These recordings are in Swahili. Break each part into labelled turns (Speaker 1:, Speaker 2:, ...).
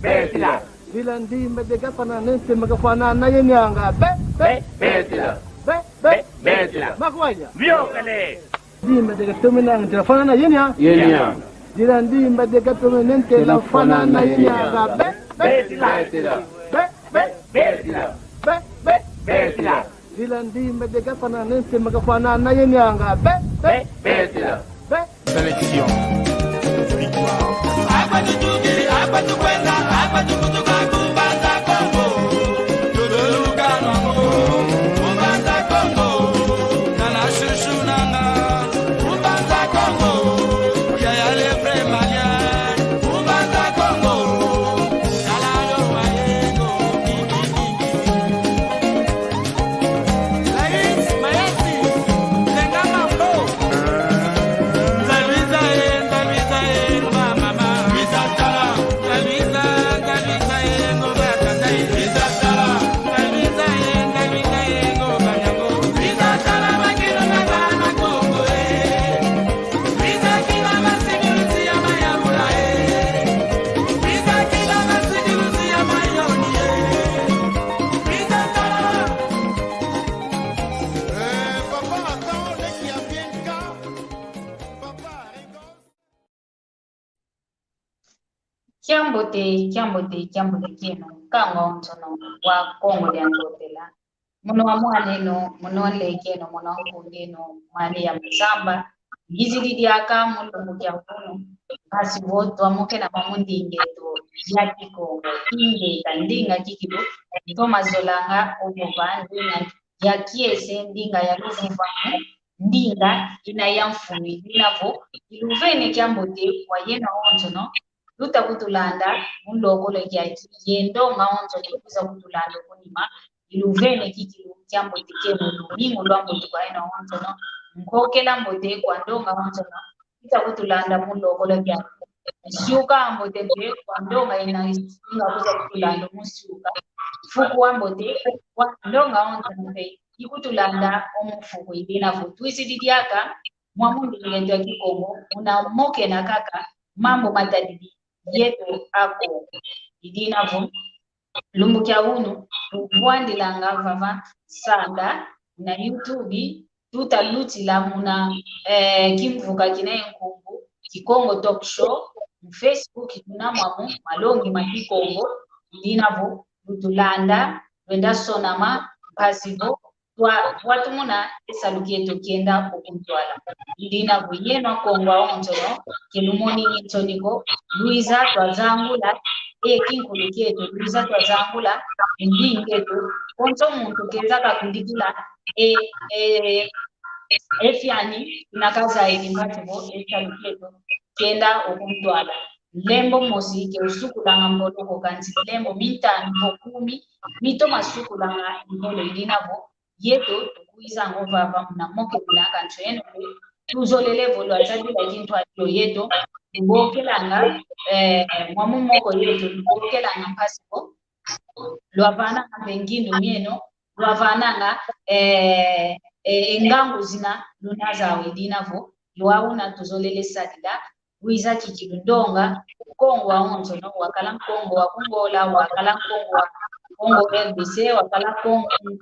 Speaker 1: Betila. Dilandi medega pananense magafanana yenyanga. Betila. Betila. Makwanya. Viokale. Di medega tuminang telefonana yenya. Dilandi medega tuminente telefonana yenyanga. Betila. Betila. Dilandi medega pananense magafanana yenyanga. Betila. Sélection. Victoire.
Speaker 2: Kiambote kino kango mtono wa Kongo ya Ndotela muno wa mwaneno muno wa lekeno muno wa kundeno mali ya msamba gizili diaka mundo mukya kuno basi voto amoke na mamundi ingeto ya Kongo inge tandinga kikido toma zolanga obovandinga ya kiese ndinga ya luvuvamu ndinga ina ya mfumi inavo iluvene kiambote kwa yena ontono luta kutulanda mundo leki yendo ngaonzo kuza kutulanda kunima iluvene kikilu jambo tikemo ningo lwambo tukaina onzo no nkokela mbote kwa ndonga onzo no luta kutulanda mundo leki shuka mbote kwa ndonga ina kuza kutulanda musuka fuku mbote kwa ndonga onzo no ikutulanda omufuku ibina vutuisi didiaka mwamundi ngendo kikongo una moke na kaka mambo matadidi yetu ako idinavo lumbu kya unu tuwandilanga vava sanda na YouTube tutalutila muna kimvuka kinaye nkungu Kikongo Talk Show Facebook tunamwamu malongi makikongo idinavo lutulanda wenda sonama pasivo watu muna esalukieto kienda okuntwala idinavo yeno kongwa onzono kelumoni ntoniko Luiza twazangula kinkuluketo Luiza twazangula ndingeto konso muntu keza kakundikila efiani nakaza ekimbativo esaluketo kenda okuntwala lembo mosi ke usukulanga mbotoko kanzi lembo mitano vokumi mito masukulanga mbolo idinavo yeto tukuiza ngovava muna moke kulanga ntweno tuzolele volo atadila kintu atyo yeto ngokelanga mwamumoko yeto ngokelanga pasipo lwavana ngengino mieno lwavana engangu zina lunazawe dinavo lwauna tuzolele sadida wiza kikilundonga Kongo wa onzo no wakala Kongo wa Kongola wakala Kongo wa Kongo RDC wakala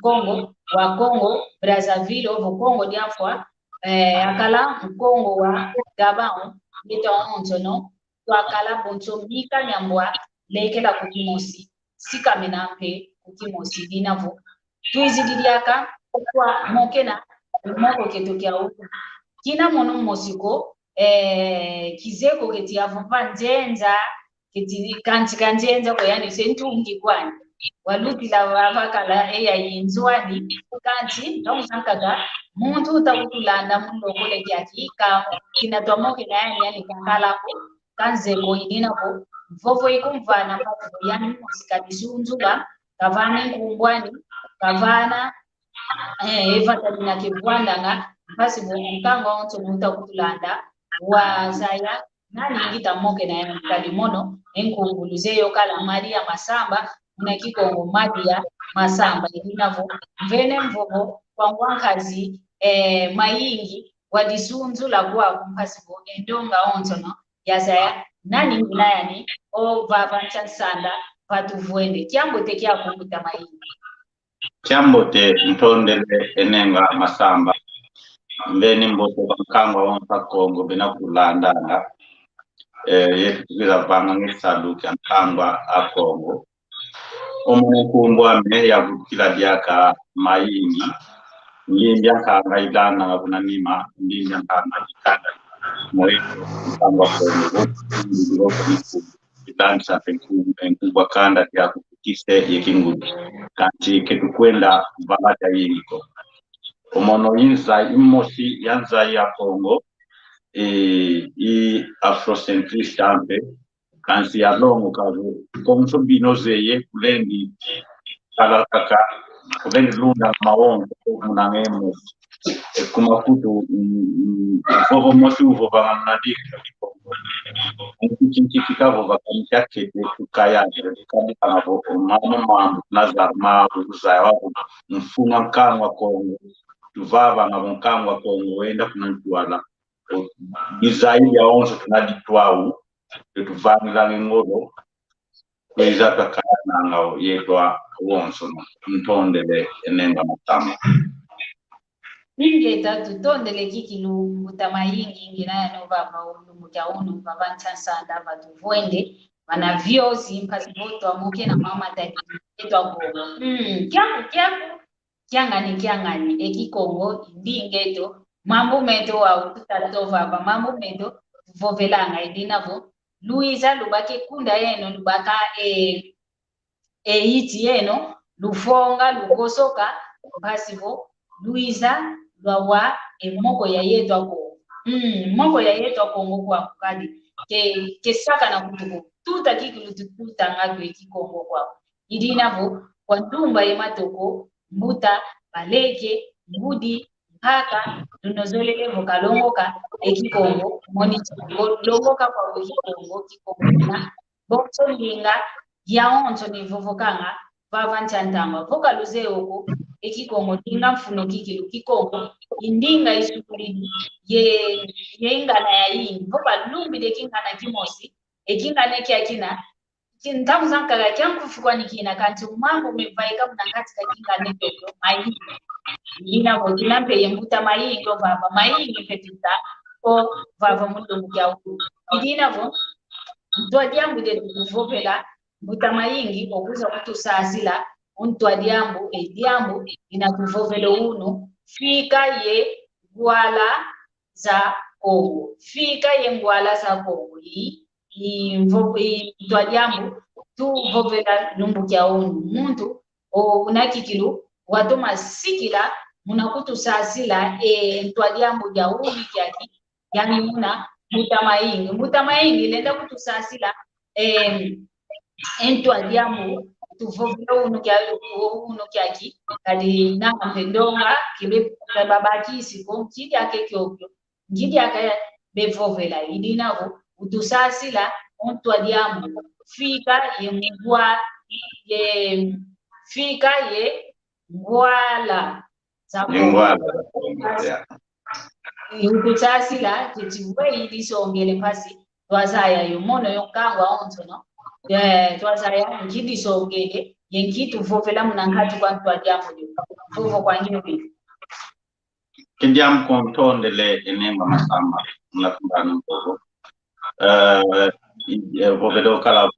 Speaker 2: Kongo wa Kongo Brazzaville ovo Kongo diafwa akala Kongo wa Gabon leta onzo no wakala boncho mika nyambwa lekela kukimosi sika menampe kukimosi dinavo tuizididiaka kwa mokena moko ketokya huko kina mono mosiko kizeko keti avumba njenza keti kanjenza kwa yani sentungi kwani waluti la vakala eya yinzwani kanti ndonsankaga muntu utakutulanda mundo kule kyaki ka kinatwamoke na yani kankalapo kanzeko idinapo vovo ikumvana mpaka yani musikadizunzuga kavana kumbwani kavana eva tabina kibwandanga basi mkango onto mutakutulanda wazaya nani ngita moke na kalimono enkunguluzeyo kala Maria Masamba na Kikongo Madia Masamba inavo vene mvovo kwa ngwankazi mayingi wadisunzu la kwa kumpasibo endonga onto no yasaya nani ngunayani o vavancha sanda patuvuende kiambo te kia kumbuta maini
Speaker 3: kiambo te ntondele enenga masamba mbeni mboto bankangwa wonsa Kongo bena kulandanga yetukiza vanga ngisaduki ankangwa a Kongo omukumbwa me yavukila diaka mayingi limbya nkanga idana ngakunanima limbya nkanga ikanda moyo nkangwa Kongo idansa penkubwa kanda ya kukise yekingudi kanti ketukwenda balata yiniko omono inza imosi yanza ya Kongo i afrocentrist ampe kansi ya longo kazo komso binozeye kulendi kalakaka kulendi lunda maongo munangemo kumakutu vovo mosi uvo banganadika nkikinkikavo vakanchakete tukayanje kamukavo mama nazarma uzaya wako mfunga nkangwa Kongo tuvava ngabo nkangwa Kongo wenda kunantwala bizaidi ya onzo tunaditwau tuvamila ngolo kweza takana ngao yetwa wonso ntondele enenga matama
Speaker 2: ninge tutondele kikilu utamayingi ngina no baba ulumuka unu babancha sanda batuvuende bana vyosi mpasipoto amuke na mama tati etwa ko kiangani ekikongo indingeto mambo meto wa tutatova ba mambo meto vovelanga idinavo Luisa lubake kunda yeno lubaka iti yeno lufonga lukosoka basivo Luisa lwawa moko ya yetwa ko moko ya yetwa Kongo kwa kukadi ke saka na kutuko tuta kikilu tuta ngagwe kikongo kwa idinavo kwa ndumba yematoko mbuta baleke mbudi haka tunozolele vokalongoka ekikongo moni longoka kwa ekikongo kikongo na bokso linga ya onzo ni vovokanga vavancha ntamba vokaluze oko ekikongo linga mfuno kikilu kikongo indinga isukuli ye ingana ya yingi voka lumbi de kingana kimosi ekingane kiakina kintamu zankaga kyankufikwa nikina kanti mambo mevaika mnangati kingane toto mayi ina wogina pe yembuta mayingi vava mayingi petita o vava mundu mukya idina vo ntwa diambu de tuvopela mbuta mayingi okuza kutusasila untwa diambu diambu ina tuvovelo uno fika ye gwala za Kongo fika ye ngwala za Kongo ntwa diambu tuvovela lumbukya uno muntu o unakikilu watu masikila munakutusasila ntwa diambu ja uni kyaki yani muna mutamaingi lenda kutusasila ntwa diambu tuvovela uno kyaki kali na mpendonga kibe babaki siko kidi ake kyokyo ngidi aka bevovela idinavo utusasila ntwa diambu fika ye mgwa ye fika ye ngwala ukutasila titiwe ilisongele pasi twazaya yomono yonkangwa onzo no twazaya ngidisongele yenkitu vovela munankati kwa ntwa diambo vovo kwa nyobi
Speaker 3: kindiam kontondele enemba masamba mnakundana mpogo vovelo kala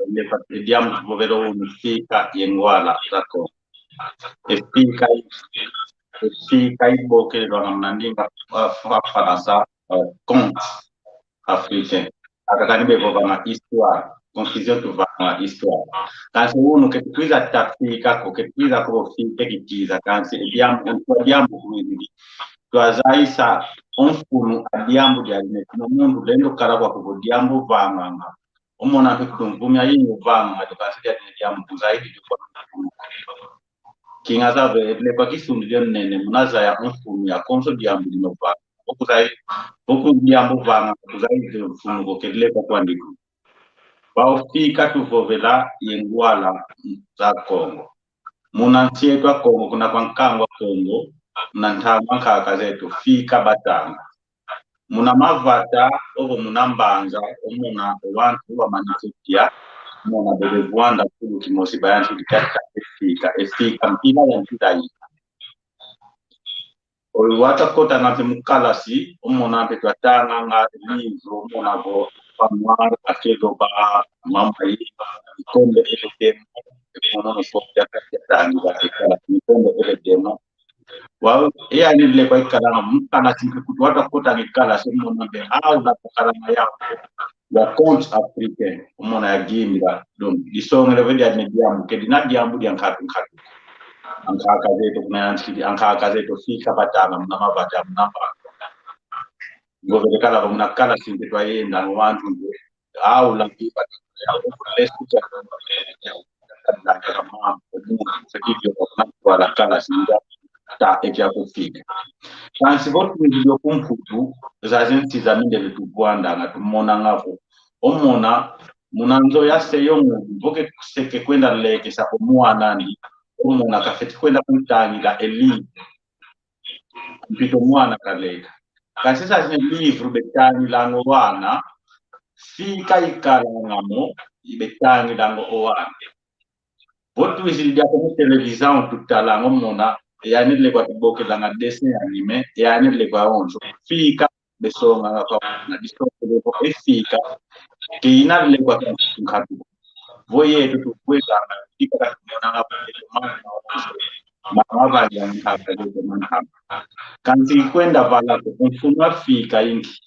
Speaker 3: diam vovelo unifika yengwala zako Fika iboke lo namnandinga Faransa compte africain akakani bevo bama histoire confusion tu bama histoire kansi uno ke twiza tafika ko ke twiza ko fike kitiza kansi diambo kuwindi twazaisa onfunu adiambo dialime kuno mundu lendo karabwa ko diambo vanga umona kutumvumya yinyo vanga tukansi diambo zaidi kwa kingaza vele kwa kisundi nene munaza ya mfumu ya konso diambu dinova okuzai boku diambu vanga okuzai mfumu kokele kwa ndiko baofika tuvovela yengwala za Kongo munanchietwa Kongo kuna kwankangwa Kongo na ntama kaka zetu fika batanga muna mavata ovo munambanza omuna wantu wa manikutia muna bebe Rwanda kulu kimosi bayantu dikata efika mpila ya mpila wata kota ngate mukalasi omona mpe twatanga nga livro omona bo pamwar akego ba mama yi ikombe ele demo ekono so ya katangi ba ekala ikombe ele demo wa yani le kwa ikala mukalasi wata kota ngikala so omona mpe au la kala ya ya compte africain omona ya gimbira donc disongere vedi ya mediamu ke dinadiamu di ankatu angka zetu kunyansi angka zetu fika batanga mnama bata mnamba ngovelekala mnakala sinte twayenda wantu au la kipa ya lesu cha kama sekivyo kwa la kala sinda ta ekya kufika kansi botu ndio kumfutu zazensi za minde letu Rwanda na tumona ngavo omona munanzo yase yongu boke seke kwenda leke sapo mwanani omona kafeti kwenda kutangira eli mpito mwana kaleka kasi sasa ni livro betani lango wana fika ikalangamo ibetani lango owana botu izildia kwa television tutalango mona yani le kwa tiboke langa dessin anime yani le kwa onzo fika besonga kwa na distorte le kwa fika kina le kwa nkatu voye tukweza fika na ngapa mama ya nkapa le manhapa kanzi kwenda vala kumfunwa fika ingi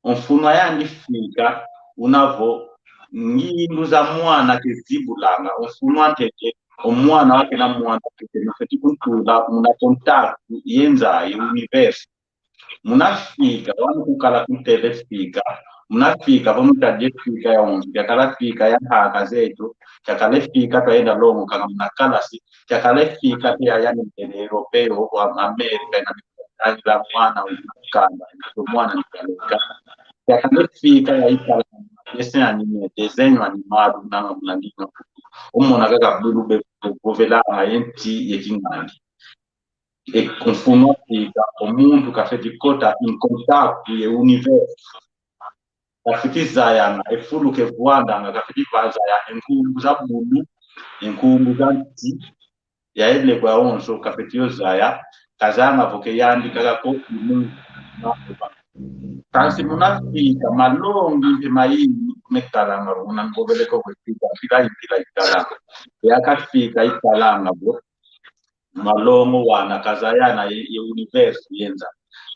Speaker 3: umfunwa yandi fika unavo ngindu za mwana kizibulanga umfunwa tete omwana wake na mwana tete nafeti kuntula muna contact yenza universe munafika wanu kukala kutele fika munafika vamutaje fika ya onzi yakala fika ya haka zetu yakale fika twaenda longo kama munakala si yakale fika pia yani mtele europeo wa Amerika na la mwana ukanda mwana nikaleka yakale fika ya ikala yese anime desenho animado na mlandino umona kaka bulu bovela ayenti yekingandi e confumo fika omuntu kafeti kota in contact ye universe kafiti zaya efuluke Rwanda nga kafiti baza ya enkumbu za bulu enkumbu za nti ya ele kwa onso kafiti yozaya kazanga voke yandi kaka ko mungu kansi munafika malongi mpe mayini mekalanga unangobeleko kwefika fika impila ikalanga yakafika ikalanga bo malongo wana kazayana ye universe yenza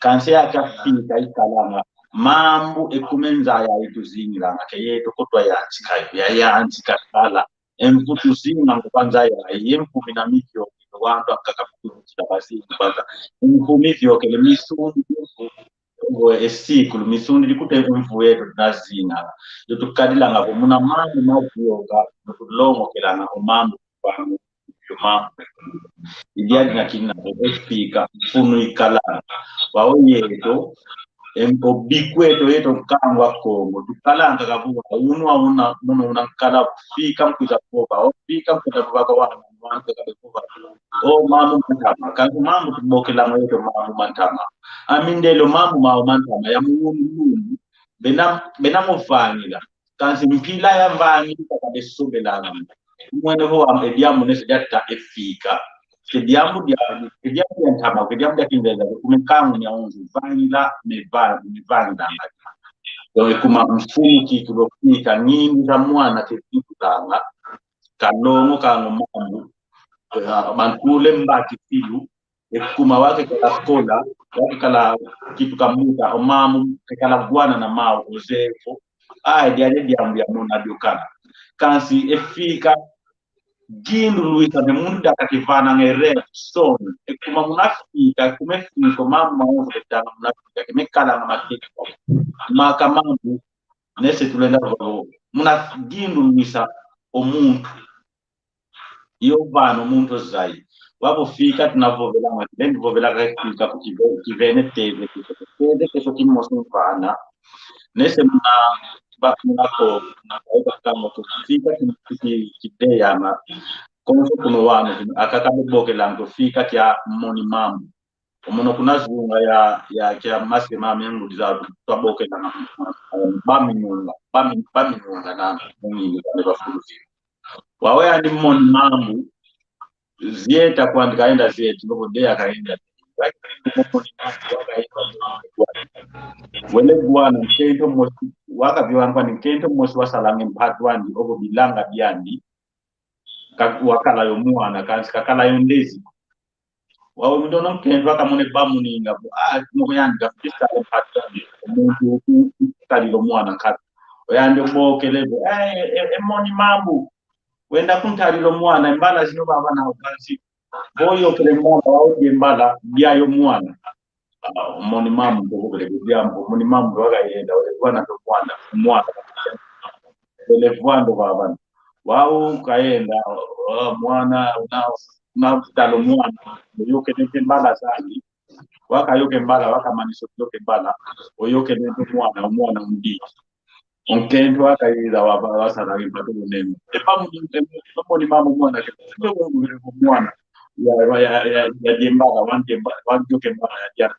Speaker 3: kansi yakafika ikalanga mambu ekumenza ya ituzingira ke yeto kotwa yanchika ya yanchika kala emputu zinga ngokwanza ya yemphumi na mithyo wantu akakafukuza basi kwanza emphumi mithyo ke lemisundi ngo esikulu misundi likute umvuyeto nazina yotukadila ngabo muna mambu mavyoga nokulongo kelana omambu kwangu yomambu idiadi na kina espika funu ikalana wao yeto bikweto yeto nkangwa Kongo tukalanga kabuwa unu auna muno unankala fika mkuza koba o fika mkuza koba kwa wantu kabekuba o mamu mantama kangu mamu tubokela mweto mamu mantama amindelo mamu mantama ya mungu benamufanyila kanzi mpila ya mvanyi kakabesobelanga mwene ho ambediamu nese jata efika kediamu dia ntama kediamu dia kinzeza kumekangu ni aunzu vanila mevanda donc kuma mfumu kitulofika nyingi za mwana tekitulanga kalongo kango mambu mantule mbaki filu ekuma wake kala kola wake kala kitu kamuta omamu kala bwana na mao Joseph dia mbia mona diokana kansi efika gindu luita de munda kativana ngere son ekuma munafika kumefika mama wangu betana munafika kemekala na matiko makamambu nese tulenda babo munagindu luisa omuntu iyo bana omuntu zai wabo fika tunavovela ngati vovela kufika kivene teve kesho kimoso mfana nese munako kama kufika kideyana konso kuno wanu akakabe boke lango fika kya moni mamu Umono kuna zunga ya kia maske mami yangu dizaru taboke na bami nyunga na mungi kwa fuluzi. Wawe andi moni mambu zieta kuandika enda zieti ngobo dea kaenda. Wele bwana mkento mosi waka viwangu ni mkento mosi wasalange mpatwandi obo bilanga biandi wakala yomwana kansi kakala yondezi wawe mdono mkento waka mune bamuninga nuko yandika fisa mpatwandi omuntu kalilo mwana kati oyande bokelebo emoni mambu wenda kuntalilo mwana embala zino baba na kansi boyo kele mwana wauje mbala byayo mwana moni mamu kokole byambo moni mamu wakaenda wale bwana to mwana wale bwana baba wao kaenda mwana na talo mwana yoke nete mbala zali wakayoke mbala wakamaniso yoke mbala oyoke nete mwana mdi onkendo akaida wasala ipato nemo epamu moni mamu mwana ke mwana ya jembala wanjoke mbala ya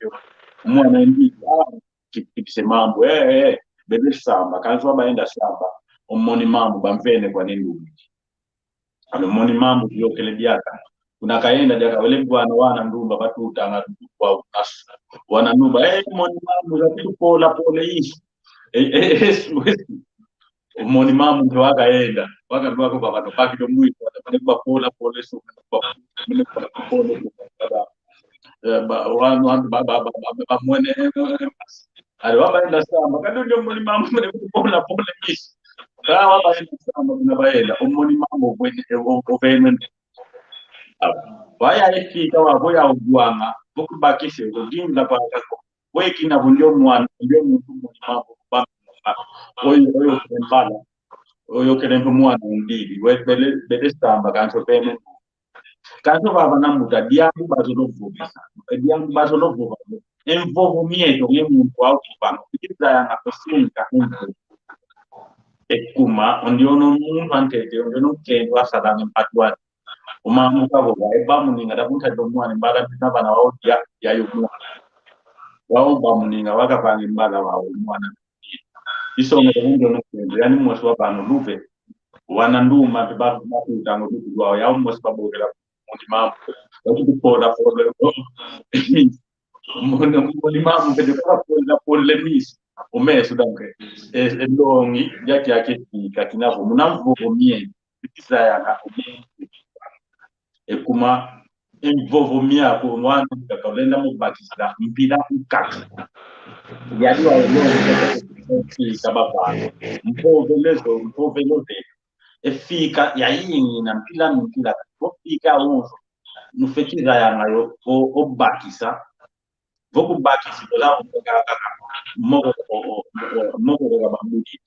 Speaker 3: mwana ndi kipise mambo bebe samba kanzo baenda samba omoni mambo bamvene kwa nini alo moni mambo yokele byaka kuna kaenda jaka wale bwana wana ndumba batuta na kwa wana ndumba moni mambo za pola hii moni mambo ndo wakaenda wako baba ndo paki ndo mwito kwa pola so kwa pola wanu baba mwene ali wabaenda samba kadondo moni mambo pola misi wabaenda samba unabaenda omoni mambo bwene ovene waya efika waboya ugwanga bokubakise udinda paka wekina bunyo mwana ndio muntu moni mambo oyo kembala oyo kelembo mwana ndidi webele samba kanso pene kanso baba namuta diambu bazonovuga envolvimento ngemuntu awukubanga kukiza yanga kusinka ekuma ondiono muntu antete ondiono kendo asalanga mpatwani umamu kaboga ebamuninga dabunta domwana mbala bana waudia yayo mwana wao bamuninga wakapanga mbala wao mwana isonga ondiono kendo yani mwosi wabano lupe wana nduma baba makutango dudu wao yao mwosi babogela mundi mamu wakupola moni mamu kede kwa pole misi umeso danke elongi yake fika kinavo munamvovomie kisa na ekuma envovomia ko mwana kakalenda mu batista mpira ukaka yali wa sababa mpoveloze efika yayingi na mpila fika uzo nufetiza yangayo obakisa vokubakisa dola moko ga bambudi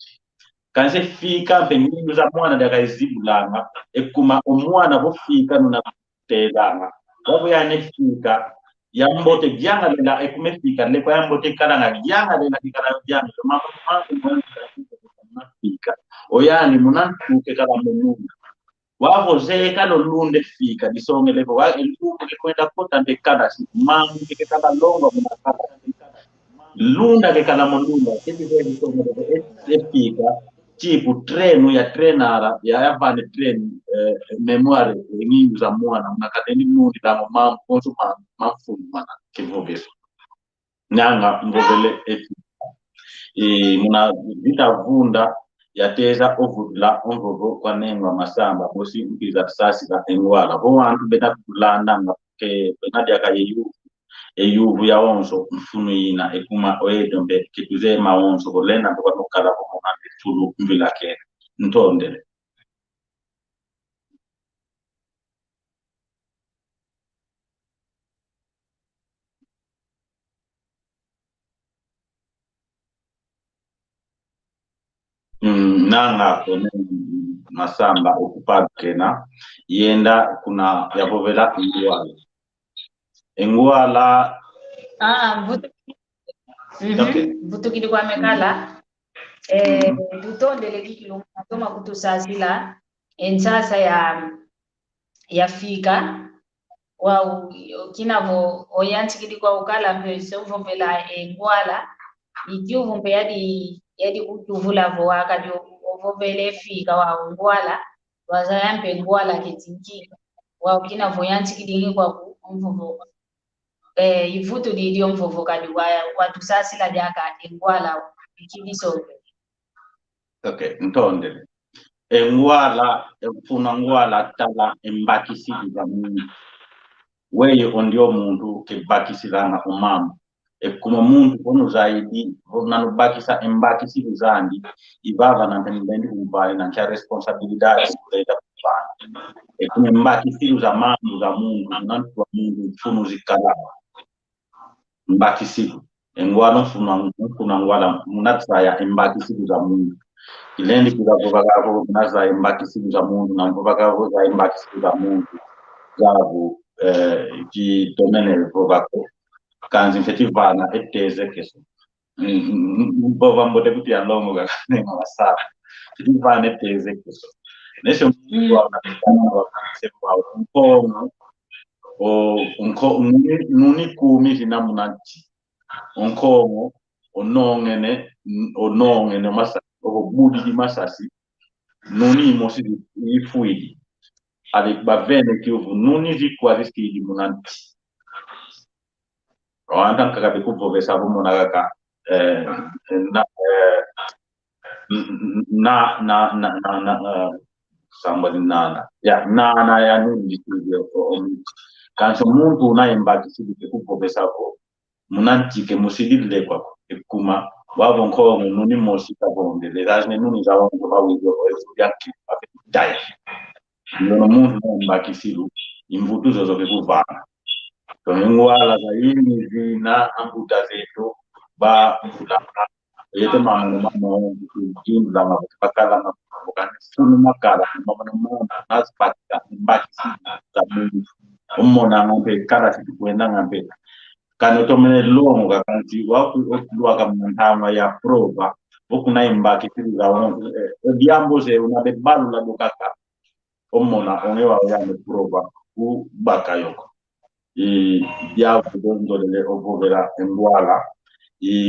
Speaker 3: kanse fika pengine za mwana daga izibulanga ekuma omwana bofika nuna telanga wabo yane fika yambote byanga lela ekume fika leko yambote kalanga byanga lela kikala byanga mama fika oyani munantuke kala mununga wavo zeka lo lunde fika disonge levo wa elungu ke kwenda kota ndekada mamu ke kala longa munakala lunda ke kala mondunda kidi zedi songe levo fika tipo treno ya trenara ya yavane treni memoire nyingi za mwana munakateni nundi la mamu konsuma mafu mana kivobeso nyanga ngobele muna vita vunda yateza ovudla onvovo kwa nenga masamba bosi mpiza sasi la engwala bo antu beta kulanda ke benadia ka eyuvu ya onso mfunu yina ekuma oedombe kituze ma onso bolena kwa nokala ko mona tulu mbila ke ntonde nanga kone masamba okupakena yenda kuna yapovela engwala
Speaker 2: vutukili kwa mekala tutondele kikilo matoma kutusazila ensasa ya fika wa kinavo oyanti kidi kwa ukala mbe sovo vela ngwala ijuvu mbe yadi kutuvula vo akadi ovovele fika wa ngwala wazayambe ngwala ketinki wa kinavo yanti kidi kwa mvovo ivutu di mvovo kadi wa tusasila jaka ngwala ikibisobe.
Speaker 3: Okay, ntonde. Ngwala funa ngwala tala embakisidi za mungu. Weye ondio mundu ke bakisilana umama. Kuma mundu ono zaidi nanubakisa embakisidi zandi ibava na ntendi kumbali na kia responsabilidade kuleta kupana. Kuma embakisidi za mandu za mundu nantua mundu funu zikala. Embakisidi. Ngwala funa ngwala munatsaya embakisidi za mundu. Ilendi kuzavugako naza embakisidi za mundu na mvugako za embakisidi za mundu zavu ki domene vugako kanzi fetivana eteze keso mbova mbote kuti alongo kakane mawasara fetivana eteze keso nesho mundu unkongo nuni kumi zina munanti unkongo onongene masasi budi di masasi nuni mosi ifuidi avec bavene ki uvu nuni zikwa riski di munanti Rwanda kakabe kuvovesa vumona kaka somebody nana ya nuni studio kanso muntu na embaki sibi kuvovesa ko munanti ke musidile kwa kuma wavo nkongo nuni mosi kabonde le rajne nuni za wangu bawizo yaki dai ndio mundu embaki silu imvutu zozo kuvana ngwala za yini zina ambuta zetu ba fulana yete mama kindu la mapakala na bokana sunu makala mama naspata mbaki za mundu umona ngombe kala sikwenda ngambe kano tomene longo kakanti waku okudwa kamntama ya prova okuna imbaki za wangu diambo ze una de balu la bokaka umona ongewa ya prova u bakayoko ya kudondo le ovovera ngwala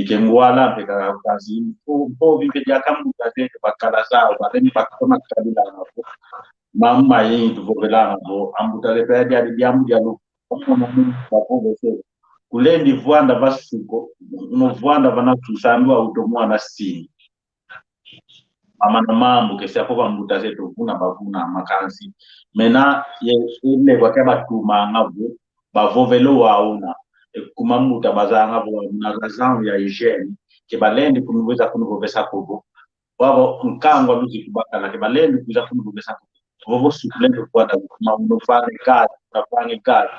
Speaker 3: ke ngwala peka kazi po vike ya kamuta te bakala zao bateni bakoma kabila hapo mama yini tuvovela hapo ambuta le pedi ya diamu ya lo kono mungu bapovese kulendi vuanda basuko no vuanda bana tusandwa utomwa na sini mama na mambo ke siapo bambuta zetu kuna bakuna makansi mena ye ile kwa kaba tuma ngabo bavovelo wauna kumamuta bazanga bo na razão ya hygiene ke balendi kuniweza kunivovesa kobo wabo nkangwa luzi kubaka na ke balendi kuza kunivovesa kobo vovo sukulento kwa da maunofane kazi nafanye kazi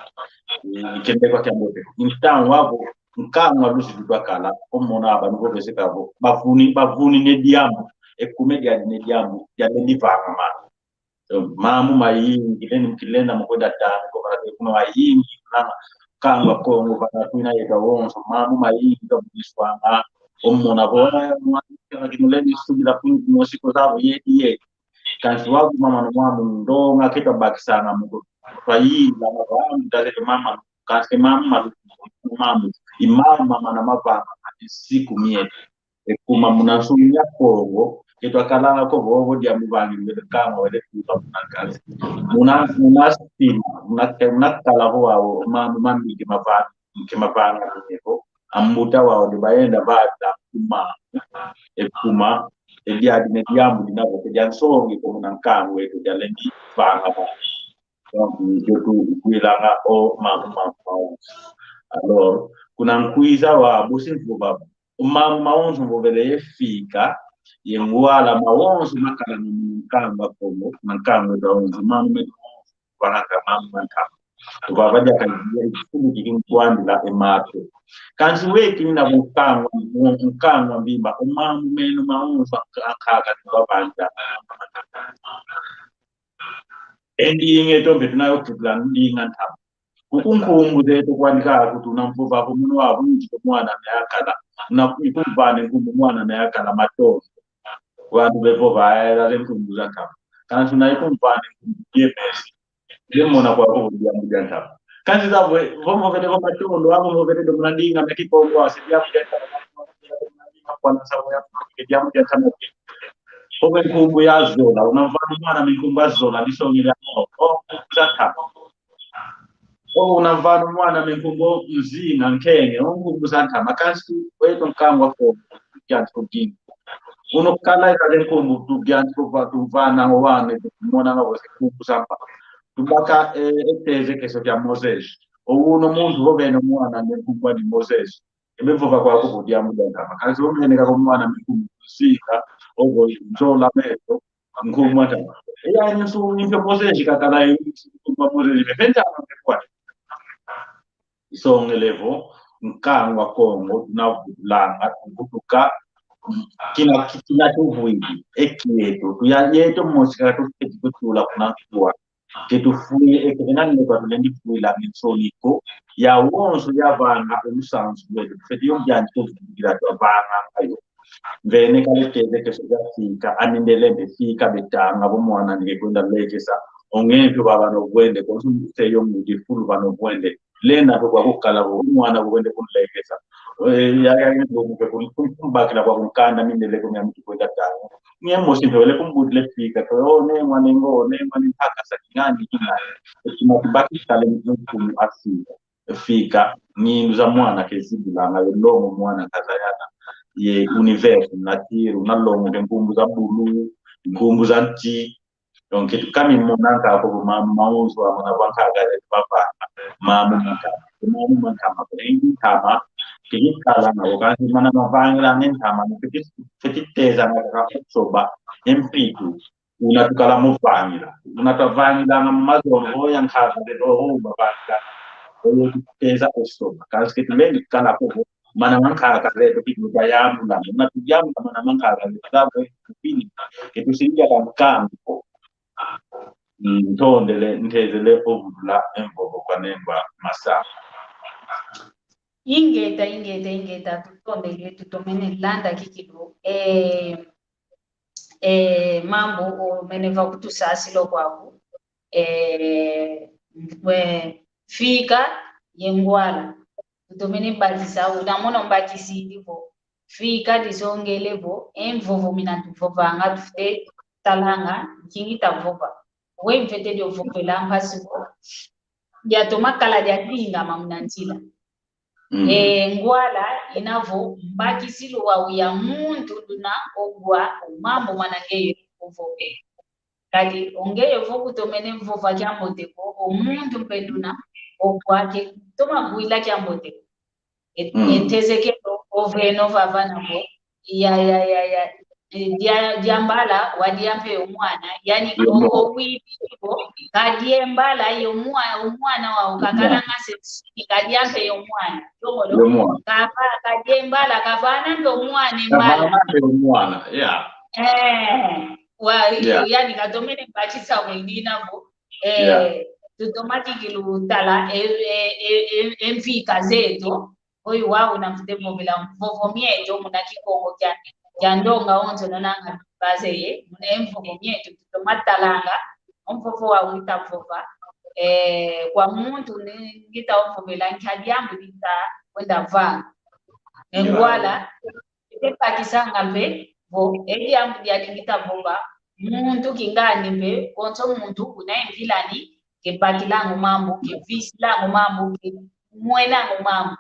Speaker 3: ikende kwa kiambote então wabo nkangwa luzi kubaka omona aba nivovese kabo bavuni ne diambo kumedia ne diambo ya levanga mamu mayingi leni mkilenda mkoda tano kwa baraka kuna mayingi kana kangwa kongo bana tuina yeka wonso mamu mayingi kabiswanga omona bona mwana kimuleni subira kungu mosiko zabo ye kanzi wabu mama na mwamu ndonga kita bakisana mko kwa hii la mabamu dale mama kanzi mama imama na mapanga siku miete kuma munasumia kongo itu akala ko bobo dia mubangi ngede kama wele kuta munakazi munakala wao mambi kimapanga niko ambuta wao dibaenda bata kuma dia dinediamu dinabo kejansongi ko munankango wetu jalendi banga ba donc jotu kuilanga o mama alors kuna nkuiza wa businfu baba maonzo mbovele fika yengwala maonzo makala mkamba komo mkamba daonzo mamu baraka mamu tubabaja kanjia ifumu kikinkwandila emato kanzi weki nina mkamba mbimba mamu menu maonzo akaka tubabanja endi ingetombe tunayokutula ndinga ntamu kukunkumbu zetu kwandika kuti unamvuva kumunu wabo nje mwana nayakala unakumbane kumbu mwana nayakala matondo vantu bevova era lemfungu zakama kana tunaikumvane kumbu yemesi lemona kwa kudia mujanta Kanzi zabwe vamos vedere come tu vamos vedere domandinga me tipo qua se diamo di kwa sababu ya diamo di tamati come kumbu ya zola unavana mwana mikumba zola lisongela zata unavana mwana mikumbo mzinga nkenge unkumbu zata makansi wetu nkangwa ko kyantu kugini unokala kale kumbu tu kyantu kwa tuvana wane mona ngabo kumbu zamba tubaka eteze keso kya Moses uno muntu vovene mwana mikumba di Moses emevuka kwako kudia muda makansi umeneka ko mwana mikumbu zika ogo zola meto ngumata yani su ndio Moses kakala kwa Moses viventa kwa isongelevo nkangwa kongo na langa kutuka kina kitina tuvuidi ekieto tuyayeto mosika tukutula kuna kwa ketufuye ekenani kwa tulendi fuila mitsoniko ya wonso ya vanga umusanzu wetu fediyo byanti kugira twavanga ayo vene kaleteze ke sojafika anindelembe fika betanga bomwana nige kwenda lekesa ongepi babano gwende konsumuse yo mudifulu bano gwende lena kwa kukala bomwana gwende kunlekesa ya ngokuke kumbakila kwa kunkanda mindele kumya mtu kwenda tawo nyemo sindole kumbudle fika to ne mwana ngone mwana mpaka sakingani kina tumatubaki kale mtu Afrika fika ni nduza mwana kezibula ngayo longo mwana kazayana ye universo natiru nalongo ngumbu za bulu ngumbu za nti donc kami monanga ko mauzo amana bankaga papa mamu mantama pengi tama kini kala na wakati mana mavanga nen tama petit teza na kasoba empitu unatukala muvangila unatavangila na mazono yang kaza de mavanga oyo teza osoba kaske tumendi kala ko mana mankara kare to yamu na tujamu mana mankara sababu kipindi ketusikia kamkambo ntondele ntezele ovula embogo kwa nemba masa
Speaker 2: ingeta tutondele tutomene landa kikido mambo o meneva kutusasilo kwako fika yengwala tutomene batisa unamona mbakisi ndipo fika disongelevo envovo mina tuvovanga tufte talanga kingi tavova we mfete dio vopela mpasipo ya tomakala dia dinga mamnantila ngwala inavo mbakisilo wa ya muntu duna ogwa mambo manangeyo uvoke kadi ongeyo voku tomene mvova kyamboteko omuntu mpeduna ogwake toma guila kyamboteko entezekelo oveno vavanabo ya diambala wadiampe omwana yani kongo wipo kadiembala yo omwana wa ukakalanga se kadiampe omwana yomolo kapa kadiembala kavana ndo mwana
Speaker 3: mwana
Speaker 2: yani katomene bachisa mwidina bo tutomatikilo tala emfika zetu oyo wao namfutemo bila mvovo mieto munakikongo kya ndonga onzo nonanga bazeye mune mvovo mieto tutomatalanga mvovo wa uitavova kwa muntu ngita ovovela nkyadiambu nita kwenda vanga ngwala pakisanga mpe vo ediambu diadingita vova muntu kingani mpe konso muntu unaemvilani kepakilango mambo kevisilango mambo kemwenango mambo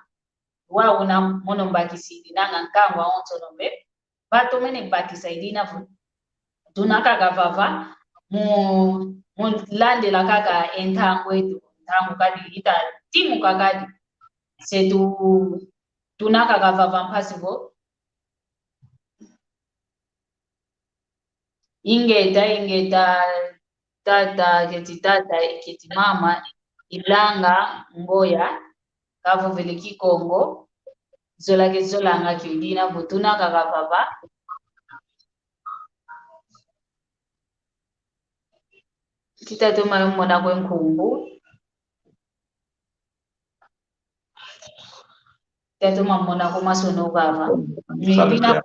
Speaker 2: wa una mono mbakisidi nanga nkangwa onto nombe bato mene mbakisidi na tunaka gavava mu lande la kaka entango etu tango kadi ita timu kakadi setu tunaka gavava mpasivo ingeta tata keti mama ilanga ngoya kavo vele kikongo zolanga kyudina butuna kakavava titatuma mona kwenkungu titatuma mona kumasono kava mibina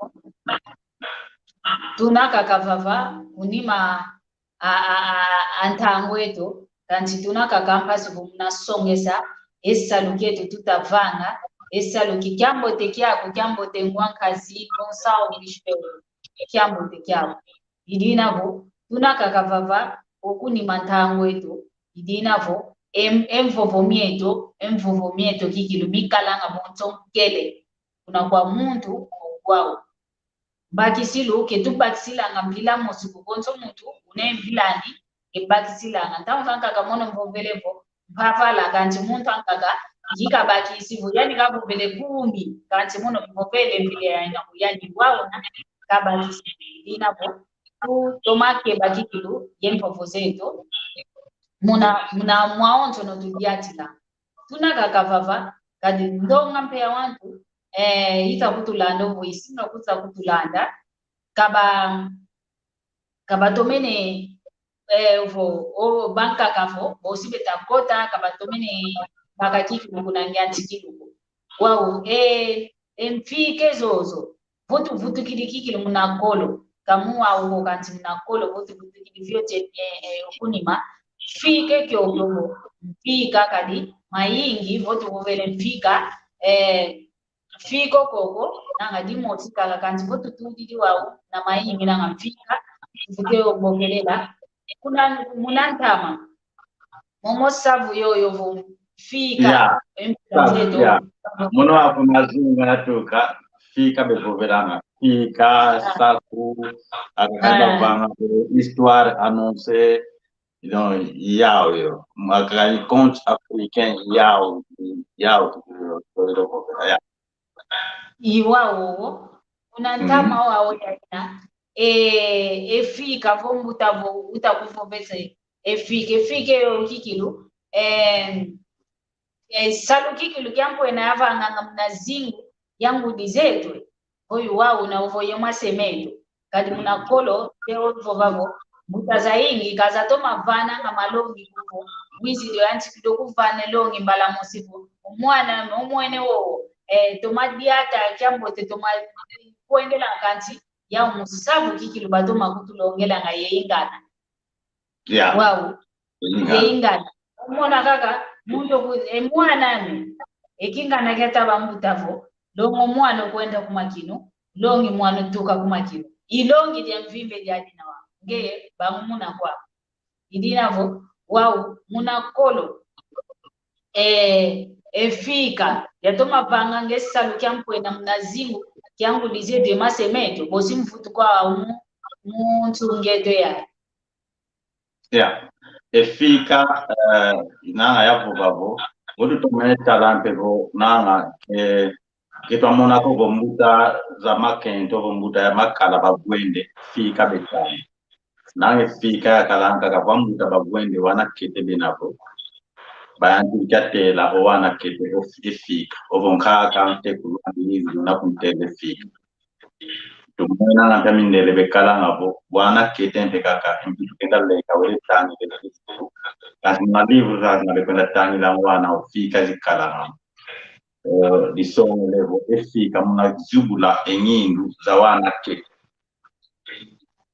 Speaker 2: tunaka kavava unima antango eto kanti tunakagamba sikumnasongesa esaluketu tutavanga esaluki kyambote kyako kyambote ngwankazi bonsawo bishpewe kyambote kyako idinavo tunakakavava okuni mantango etu idinavo emvovo mieto kikilu mikalanga montonkele kuna kwa muntu kwao bakisilu ketubakisila mpila mosiku konso muntu unembilani ebakisila ntanka kamono mvovelevo mpafala kanti muntu ankaga ngikabakisivu yani kavovele kumi kanti mono mvovele mbile yaina yani waona kabakisivu inavo tomake bakikilu yenvovo zetu muna mwaonto no tudiatila tunakakavava kadi ndonga mpea wantu ita kutulanda ovo isinga kuza kutulanda kaba tomene o banka kafo bosibeta kota kaba tomene bakakiki kuna nyanti kiluko wao mfike zozo vutu kidikiki munakolo kamua uko kanti munakolo vutu kidi vyote kunima fike kyogogo mfika kadi mayingi vutu kuvele mfika fiko koko nanga dimoti kala kanti votu tudidi wao na mayingi nanga mfika vuteo bokelela kuna munantama momo savu yoyo fika
Speaker 3: mono akuna zinga tuka fika bevoverana fika saku akakanda vanga histoire annoncée donc yo makani conte africain yao
Speaker 2: iwao unantama wao yana efika vombutavo utakuvovese efike kikilu salu kikilu kyampo enayavanga mnazingu yangu dizetwe oyu wao na uvoye mwasemendo kadi munakolo teovovavo mutazaingi kazatoma vana ngamalongi kuvo mwizido yanti kidokuvane longi mbala mosipo umwana umwene wo tomadiata kyambote toma kuendela kanti ya musavu kikilu batoma kutulongela nga yeingana wao yeingana umona kaka muntu mwana ekingana kyataba mbutavo longo mwana kwenda kumakino longi mwana tuka kumakino ilongi lya mvimbe lya dina wa ngeye bamuna kwa idinavo wao munakolo efika yatoma vanga ngesalu kyampwena mnazingu kyangu dizetu emasemento bosi mfutu kwa muntu ngeto ya
Speaker 3: efika nanga yavuvavo votu tomene talante vo nanga kitwamona ko vombuta za makento vombuta ya makala bagwende fika betani nange fika ya kalanga kavambuta bagwende wana kete benavo bayanti kyatela owana kete efika ovonka kante kulwandilizi na kuntele fika tumena na tamindele bekala ngabo wana kete mpekaka impikenda leka wele tangi de kasi na livre za na bekwenda tangi la wana ofika zikala disongo levo efika muna zubula enyindu za wana kete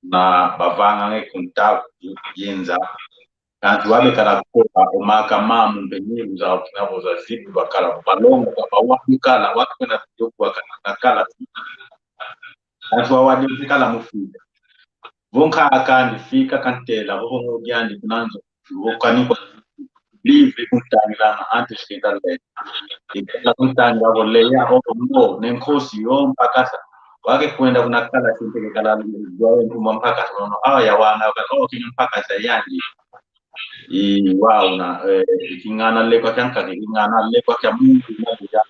Speaker 3: na bavanga nge kontak yenza kanti wabe kala kopa omaka mamu mbenyiru za okinavo za zibu bakala balongo kwa wakala watu kwenda kujoku wakala kanti wawadi kala mufida vonka akandi fika kantela vongo gyandi kunanzo vokaniko live kuntangilana antes que darle ikala kuntanga voleya omo nenkosi yo mpakasa wake kwenda kuna kala sinte kala ndio mpuma mpaka nono ya wana kinyo mpaka sayandi na kingana lekwa kyanka kingana lekwa kya mungu na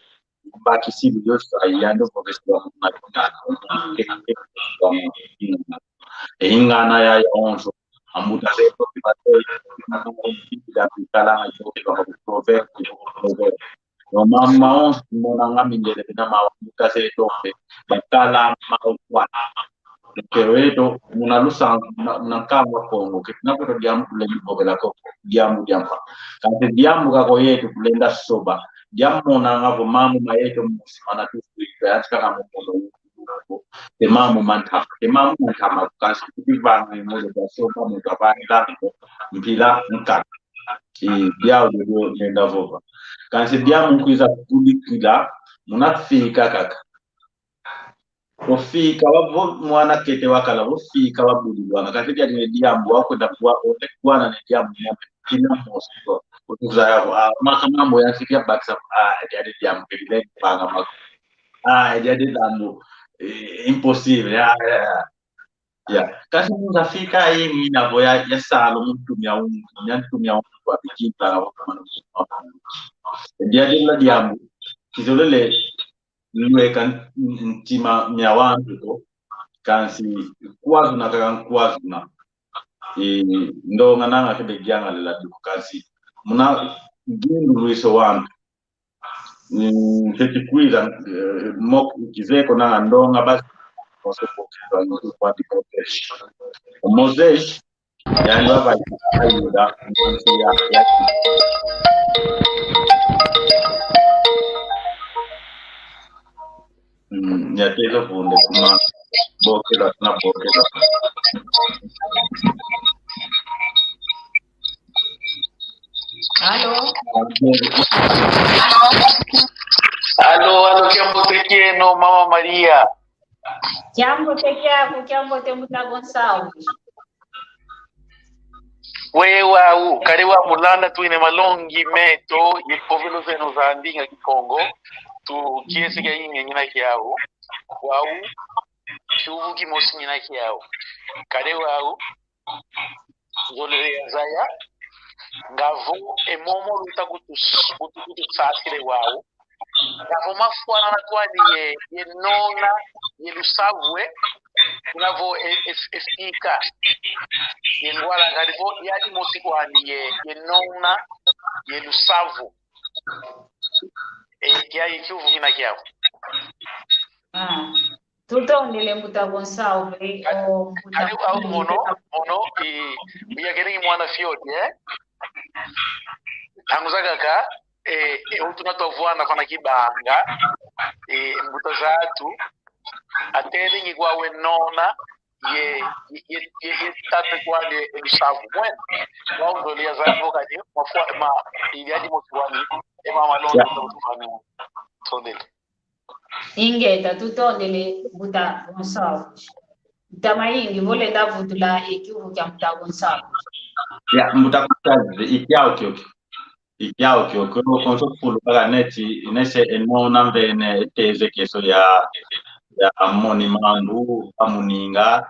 Speaker 3: baki sibu yosta ayando professor na ingana ya onzo amuta lepo kibato na kumpida kala ayo kwa proverbe no mama on mona ngamindele na mamuta se tofe bakala maukwa keredo munalusa nakama kongo kitinapo diamu kulengi bogela ko diamu diampa kante diamu kako yetu kulenda soba diamu na ngavo mamu mayeto musimana tu kuiatika kama kondo temamu manta kasi kibanga moja kwa soba mutavani la mpila nkaka diao nenda vova kansi diamu kuiza kudikila munafika kaka ofika wavo mwana kete wakala ofika wabudi bwana kati ya ni diambu wako ndakuwa bwana ni diambu nyame kina mosto kutuza yao maka mambo yansikia baksa ya diambu kile panga mako ya diambu impossibile kasi muzafika hii minavo ya salo mtumia kwa bikita dia dilla diambu kizolele luekan ntima miawantu to kansi kwazuna kakan kwazuna ndo ngananga kebe gyanga lela duku kansi muna gindu luiso wantu teti kuiza mok kizeko na ndonga basi Moses yani baba ayuda ya tezo funde kuma bokela na bokela
Speaker 4: Aló, Kiambo Tequieno, Mama Maria.
Speaker 2: Kiambo Tequiano, Kiambo Temuta Gonçalves.
Speaker 4: Wewa, Karewa Mulana, tu ine malongi meto, il povelo zeno zandinga ki Congo, tu kiesi ga inge ngina kiao. Wau, shuvu ki mosi ngina kiao. Karewa, zolere zaya, ngavo e momo luta kutu satire wau. Ngavo mafuana na kwa ye nona, ye lusavwe, ngavo estika. Ye ngwala ngalivo yadi mosi kwa ye nona, ye lusavu. Kia ikiuvu ngina kiao.
Speaker 2: Tuto ndile Muta Gonçalves o
Speaker 4: Karewa mono, biya kering mwana fioti, Tanguzaga ka utuna tovuana fana kibanga mbuto zatu atele ngikwa wenona ye tate kwa de bisavu mwen wao ndo lia zangu kadi mafua ma iliadi motwani mama londa tofani tondele
Speaker 2: ingeta tuto ndile Muta Gonçalves tamaingi vole davutula ikiuvu kya Muta Gonçalves
Speaker 3: ya Muta Gonçalves ikiao kyo konso fulu para neti nese enona vene teze keso ya amoni mandu amuninga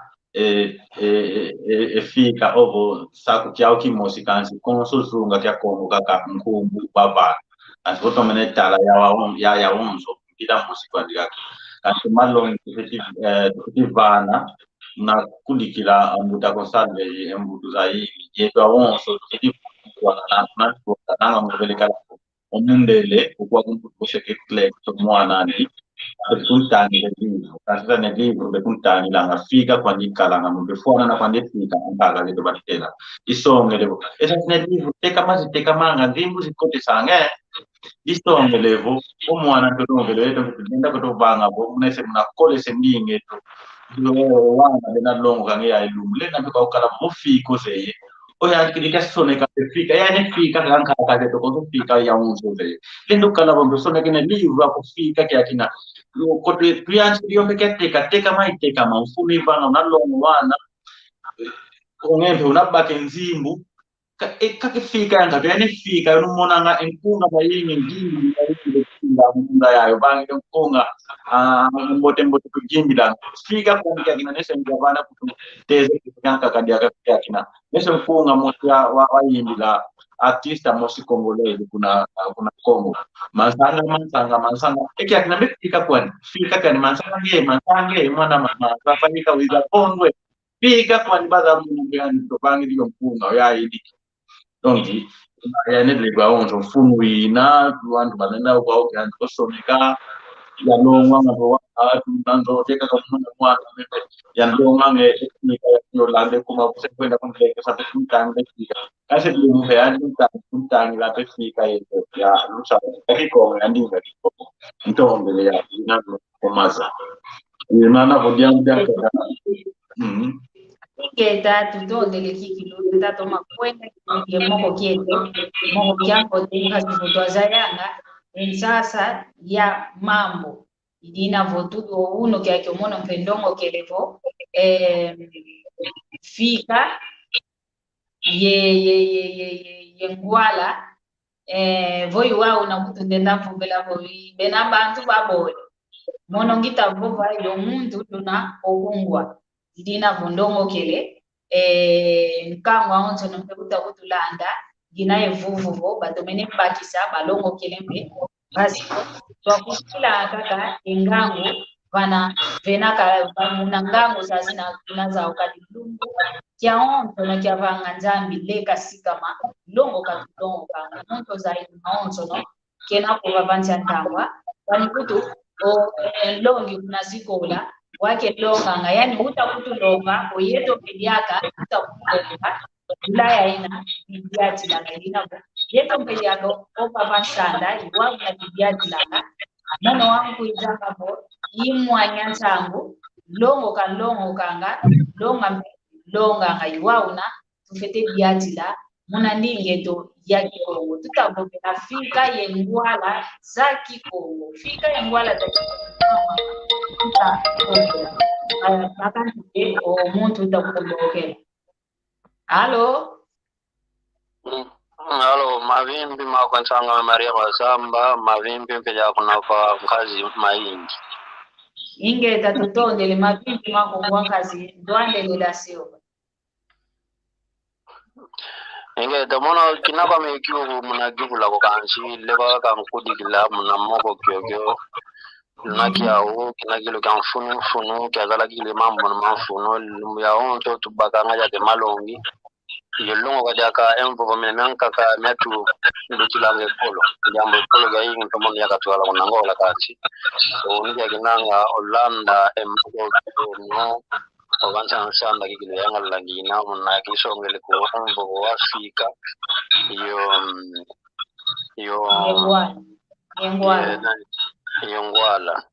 Speaker 3: fika ovo saku kiao kimosi kansi konso zunga kya kongo kaka nkumbu baba asipoto menetala ya onzo kida musika ndika kansi malongi tivana na kudikila Muta Gonçalves embudu za hii yetu onzo nanga mubeleka omundele ukwa kumpusheke klek to mwanani kuntani le livro kasita ne livro be kuntani langa fika kwa nikala nga mubefona na kwande fika mpaka le batela isonge levo esa ne livro teka manga ndimbu zikote sange isonge levo omwana to ngele to kudenda ko vanga bo munese muna kole sendinge to wana bena longo kange ya ilumule na kwa ukala mufiko seye oya kiri kasone ka fika yani fika kanka ka to ko fika ya unzo de lendo kala bombe sone kene livro ko fika ke akina ko te prianchi dio ke teka ma ufuni bana na longo wana ko ngembe unabake nzimbu ka fika yanga yani fika unumona nga enkunga bayini ngimbi ya munda yayo bangi enkunga mbote kujimbila fika kwa kina nese ngavana kuteze kyanka kadia ka kina nese mfunga moja wa yimbila artista mosi kongolezi kuna Kongo mansanga eki akina fika kwa fika kani mansange mwana mama rafanyika wiza pondwe fika kwa baza mungu yani to bangi dio mfunga ya idi donki yani legwa onzo funwina wantu banenda kwa kandi kosomeka ya longwa ngabo nanzo teka kama mwana ya longwa nge teknika yo lande kuma kwenda kumpleka sabe kuntanga fika kasi ndio mheani kuntanga la fika yeto ya lucha kiko ngandinga kiko ntombele ya nando komaza nana vodianga
Speaker 2: que da tudo ndele kiki lo da toma kwenda ye moko kiete moko kiambo tenga sifuto zayanga sasa ya mambo idina votudo uno kia kiomono mpendongo kelevo fika ye ngwala voi wao na kutu ndenda mpumbela voi bena bantu babole mono ngita vova yo muntu tuna okungwa idina vondongo kele nkangwa onzo no mpekuta kutulanda gina evuvuvo batomene mpakisa balongo kelembe basi twakukila kaka engango vana venaka vamuna ngango sazina tunaza ukati lumbu kia onzo na kia vanga nzambi leka sikama longo katulongo kanga nonto zaidi maonzo no kena kuva vancha ntangwa vanikutu longi kunazikola wake longa nga yani utakutulonga oyeto pediaka utakutulonga ulaya ina bibiati langa ilina yeto pediaka opa vansanda iwabu na bibiati langa mono wangu izanga bo imwanya nsangu longo kanga longa nga iwauna tufete biati la muna ningeto ya Kikongo tutabobe na fika yengwala za Kikongo fika yengwala za Kikongo bakante omuntu utakumbokela halo
Speaker 5: halo mavimbi makwansanga Maria Masamba mavimbi mpela kunafa kazi maingi
Speaker 2: ingeta tutondele mavimbi makongwa kazi ndwandele la sio
Speaker 5: ingeta mona kinaba mekiu muna givula ko kansi leba kan kudigila muna moko kyokyo nakiawo kinagilo kan funu kazala kile mambo na mafuno ya onto tubaka ngaja de malongi yelongo kadaka emvo menanka ka metu ndutilange polo jambo polo ga yin to mon yakatwala kunangola kansi so nija kinanga Olanda emvo no obanza nsanda kikile yangala ngina muna kisongele ko emvo Afrika yongwala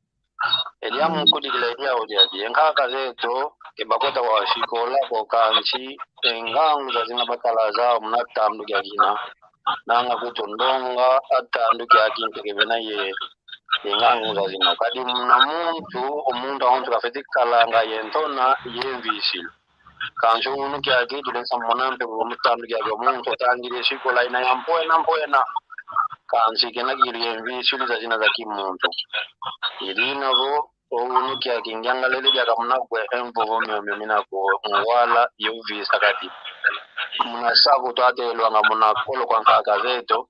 Speaker 5: eliamu kudigila edia odiadi enkaka zeto kebakweta wa shikola ko kansi engangu zazina bakala zao mnatamdu gyagina nanga kutondonga atandu gyaginte kebena ye engangu zazina kadi mna omuntu ahontu kafetikala nga yentona yemvisil kanso unu gyagi dilensa monampe mutamdu gyagi omuntu otangire shikola ina yampoena kansi kenagiri yemvisil zazina za kimuntu irina bo unu kia kingyanga lele jaka mnakwe emvo mina ko mwala yuvisa kati muna sabu to adelwa nga muna kolo kwa nkaka zeto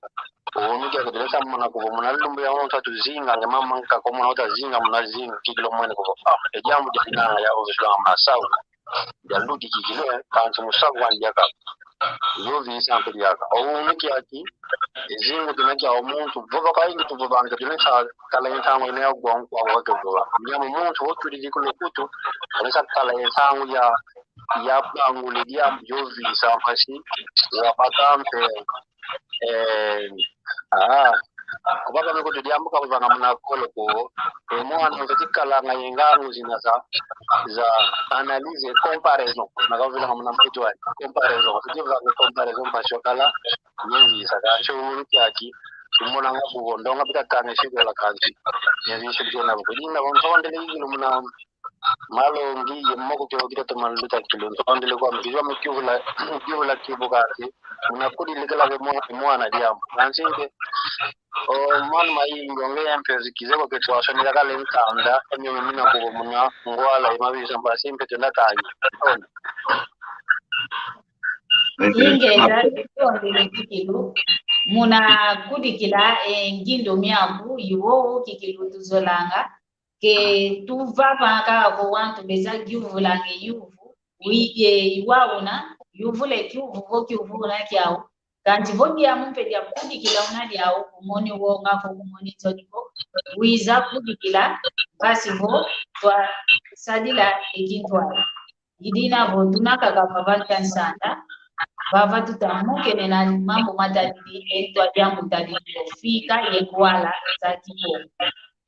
Speaker 5: unu kia kudelesa muna kubo muna lumbu ya muna tuzinga nga mama nka kwa muna utazinga muna zinga kikilo mwene kubo ejamu jina ya ofiswa nga muna sabu ya ludi kikilo kansi musabu wanjaka yuvisa mpili yaka unu kia ki zingu tunakia omuntu voba kaingi tuvubanga tulesa kala yentangu ina ya gwangu kwa wake vuba mjamu muntu wotu lidikulo kutu tulesa kala yentangu ya bangu lidia mjovi samasi wapatampe kubaba miko tudiambu kababa muna kolo ko mwana mvetikala nga yengangu zina za analize comparison nakavila muna mpetu wani comparison pashokala nyengi sakacho urukiaki umona ngabu ndonga bitakane shikola kanti yenisho byona bukudina bonsondele yilo muna malongi yemoko kyo kita maluta kilo ndondele kwa mbiwa mkiwula kibukati muna kudi likala mwana diambo nansinde mwana mai ngonge empezi kizeko ketwa shonira kale nkanda emyo mina ko muna ngwala imabisa mbasi mpeto ndatayi
Speaker 2: ingeza tutondele kikilu muna kudikila ngindo myaku iwo kikilu tuzolanga ke tuvava kako wantu beza gyuvulange yuvu iwauna yuvule kyuvu ko kyuvuna kyao kanti vodi ya mumpe dia kudikila unadi yao kumoni wonga ko kumoni todiko wiza kudikila basi vo twa sadila ekintwa idina vo tunaka kama vantan sanda bava tutamuke na mambo matadidi etwa jambo tadidi fika yengwala za Kikongo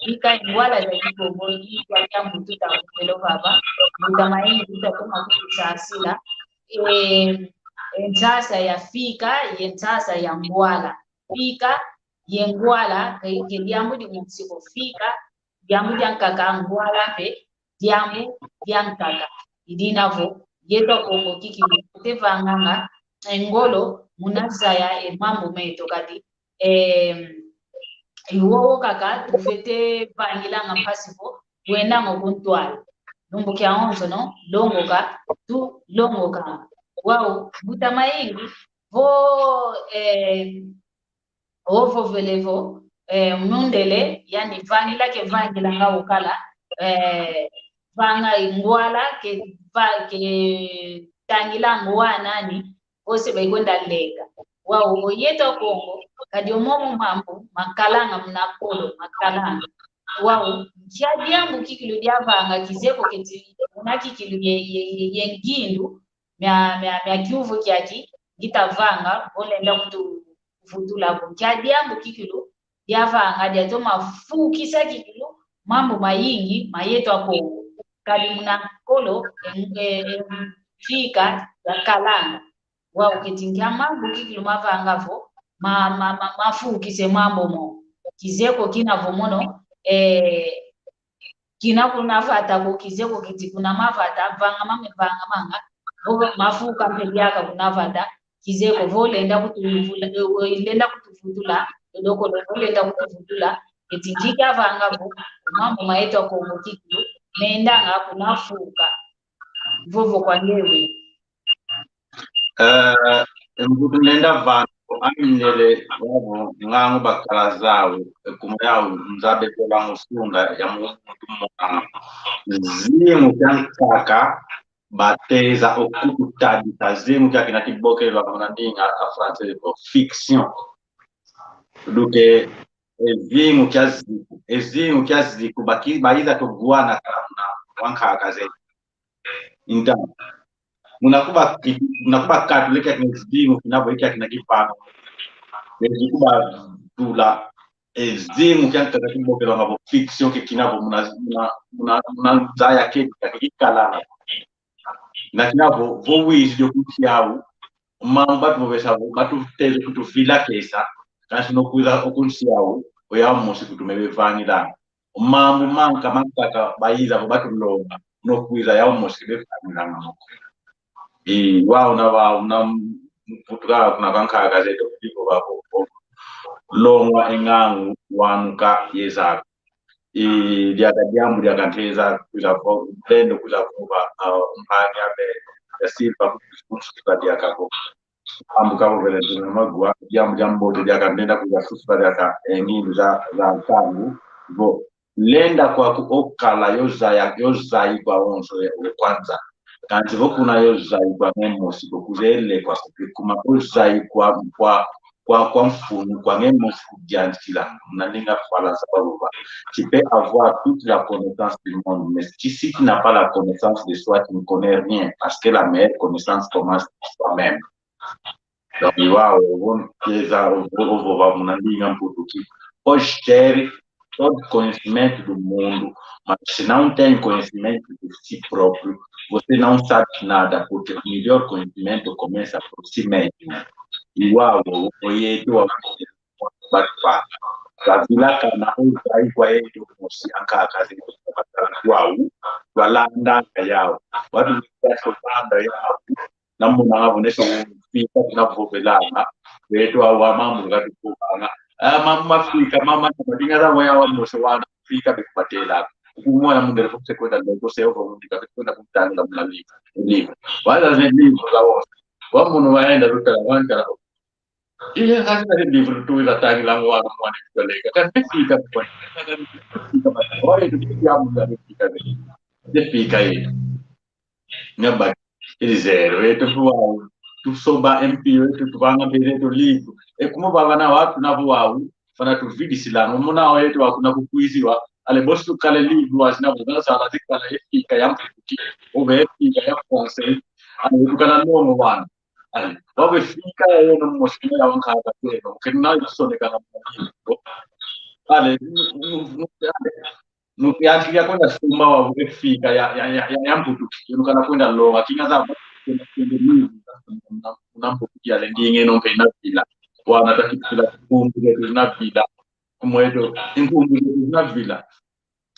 Speaker 2: fika yengwala za Kikongo itwa jambo tutamelo baba mutamaini tutakoma kusasila ensasa ya fika yensasa ya ngwala fika yengwala ke diambu di musiko fika diambu jankaka ngwala pe diambu jankaka idinavo yeto kongo kiki tevanganga engolo munazaya mambo meto kati iwo kaka tufete pangilanga pasipo wenda ngokuntwala lumbu kya onzo no longoka tu longoka wow butamaingi vo ovo velevo mundele yani vani lake vangi la ngawukala vanga ingwala ke tangila ngwa nani ose baikwenda lega wow oyeta kongo kadi omomo mambo makalanga mnakolo makalanga wow diambu kikilo diavanga kizeko keti unakikilo yengindu mya kyuvu kyaki gitavanga olenda kutuvutula ko diambu kikilo diavanga diato mafukisa kikilo mambo mayingi mayeto akongo kali mnakolo fika yakalanga wow ketinga mambo kikilo mavangavo mafukise mambo mo kizeko kinavomono kina kunavata kukizeko kiti kuna mavata vanga manga mafuka mpeliaka kunavata kizeko volenda kutuvutula doko volenda kutuvutula ketinjika vanga mambo mayeto kongo kikilo nendanga kunafuka vovo kwa nyewe
Speaker 3: mbutu nenda vanhu aminele wavo ngangu bakala zawe kumuyao mzabe tola musunga ya muntu mwana zimu kyankaka bateza okutadita zimu kyakina kibokelwa munandinga afranse fiction duke ezimu kyaziku baiza togwana kana wankaka ze inda munakuba katuleka kizimu kinavoika kinakipano kuba tula ezimu kyankaka kibokelwa ngabo fiction kinavo munazaya kikala na kinavo vowizi dokutyau mamba tuvesa batu teze kutufila kesa kasi nokuza okunsiyawo oyamusi kutumebe vanila mambo mankaka baiza batu longa nokuza yamusi befanila ngamo wao na putuka kuna kankaka zeto people babo longwa engangu wanuka yezako diakadiamu diakanteza kuza pendo kuza kuba mpanya be yasilva kusuka diakako ambuka vele tunamagwa jambo diakantenda kuza susuka diaka engindu za tangu bo lenda kwa kuokala yozai kwa onso kwanza kanti vokuna yozai kwa memosi kuzele kwa kuma yozai kwa mfunu kwa memosi kudiantila mnalinga fala sababu tu peux avoir toute la connaissance du monde mais si tu n'as pas la connaissance de soi tu ne connais rien parce que la meilleure connaissance commence par soi-même donc wow keza ovo mnalinga mputuki hoje ter todo conhecimento do mundo mas se não tem conhecimento de si próprio você não sabe nada porque o melhor conhecimento começa por si mesmo igual o yetu wa batwa kabila kana uzai kwa yetu mosi ankaka wao walanda yao watu wasopanda yao namuna abonesho fika tunapovelana wetu wa mambo ngatukubana mama Afrika mama madinga za wao mosi wana fika bikupatela kumwana mungere fukse kwenda lego seo kwa mundika kwenda kumtanga mlalika live wala zelivu za wao wamuntu waenda rutala iya kasi na livro tu ila tangi lang wala mwana kolega kan fika kwa oi tu pia munda fika fika hii ngaba ele zero eto voa tu soba MP tu vanga bele to livro como baba na watu na voa fana tu vidi silano mona wetu hakuna kukuiziwa ale bostu kale livro asina bona sala dikala fika ya mpuki obe fika ya français ale tukana no mwana wawe fika yeye no mosiki ya wankaka teno kina isoneka na mwana ale nukiaki ya kwenda sumba wa fika ya mputu yunukana kwenda longa kinga za kwenda mimi unampokuja le ndinge no pena vila wana takipila kumbuke na vila kumwedo inkumbuke na vila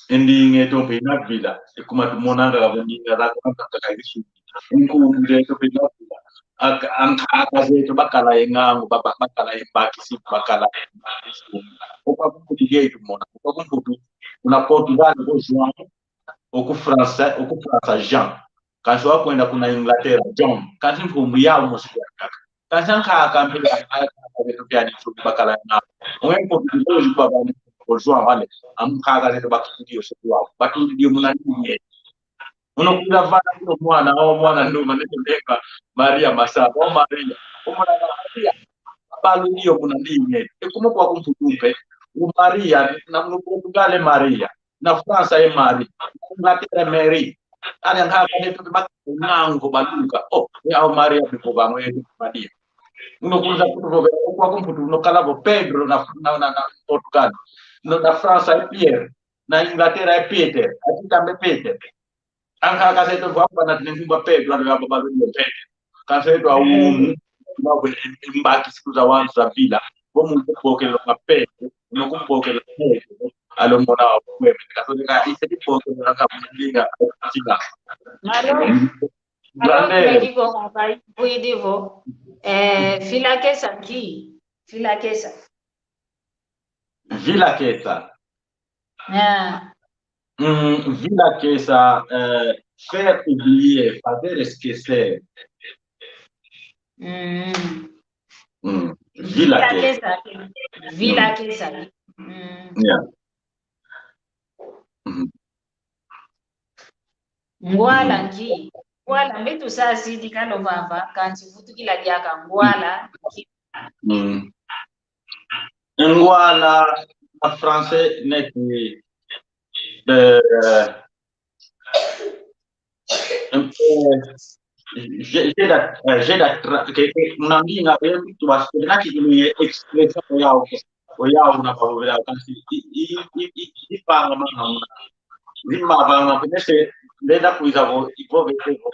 Speaker 3: endinge to pena vila kuma tumonanga ga ndinga la ka takaisu inkumbuke to pena vila akazeto bakala engango bakala embakisi bakala opa kumbuke tumona opa kumbuke una Portugal ko João oku França Jean kanso akwenda kuna Inglaterra John kanso mfumbu yao mosika kanso kaka mpira akabeto pia ni bakala na omwe Portugal kwa bani ko João wale amkaka zeto bakidio sewa bakidio munani unokuza vana kuno mwana ndo maneteka Maria Masaba o Maria umwana Maria balu ndio kuna ndinye ekumo kwa kumfutupe Maria na Portugal Maria na França e Maria Inglaterra Mary ali angaka neto bakanango baluka ya Maria bipoba mwe Maria unokuza kutoka kwa kumfutu unokala Pedro na Portugal na França e Pierre na Inglaterra e Peter akitambe Peter angaka seto kwa na tinimba Pedro na baba balu Peter kaseto au mbaki siku za wanzu za vila bomu kupokelo kwa Pedro unokupokelo Pedro alomona wa kweme kasoneka iseti pokelo akamlinga sina
Speaker 2: grande digo vai divo Vila Kesa Vila Kesa
Speaker 3: Vila Kesa faire oublier faire esquecer Vila Kesa
Speaker 2: ngwala nji ngwala mbetu sasi dikalo vava kanti futu kila diaka ngwala
Speaker 3: ngwala en français n'est j'ai la mnambinga tu wasina kile expression yao na pavela kanti ipanga mama vimavanga penese lenda kuizavo ivovetevo